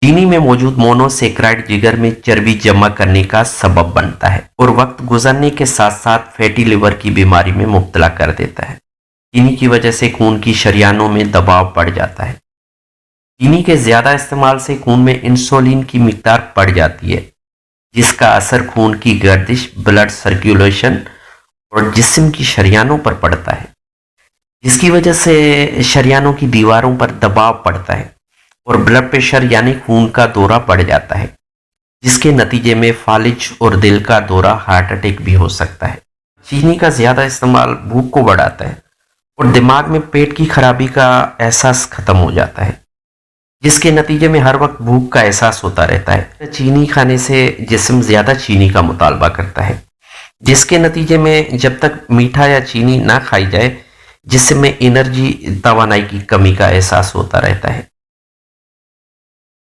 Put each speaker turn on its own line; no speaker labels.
चीनी में मौजूद मोनोसेक्राइड जिगर में चर्बी जमा करने का सबब बनता है और वक्त गुजरने के साथ साथ फैटी लिवर की बीमारी में मुब्तला कर देता है। चीनी की वजह से खून की शरियानों में दबाव बढ़ जाता है। चीनी के ज्यादा इस्तेमाल से खून में इंसुलिन की मिकदार बढ़ जाती है, जिसका असर खून की गर्दिश, ब्लड सर्कुलेशन और जिस्म की शरियानों पर पड़ता है, जिसकी वजह से शरियानों की दीवारों पर दबाव पड़ता है और ब्लड प्रेशर यानी खून का दौरा बढ़ जाता है, जिसके नतीजे में फालिज और दिल का दौरा, हार्ट अटैक भी हो सकता है। चीनी का ज्यादा इस्तेमाल भूख को बढ़ाता है और दिमाग में पेट की खराबी का एहसास खत्म हो जाता है, जिसके नतीजे में हर वक्त भूख का एहसास होता रहता है। चीनी खाने से जिस्म ज्यादा चीनी का मुतालबा करता है, जिसके नतीजे में जब तक मीठा या चीनी ना खाई जाए, जिसमें एनर्जी, तवानाई की कमी का एहसास होता रहता है।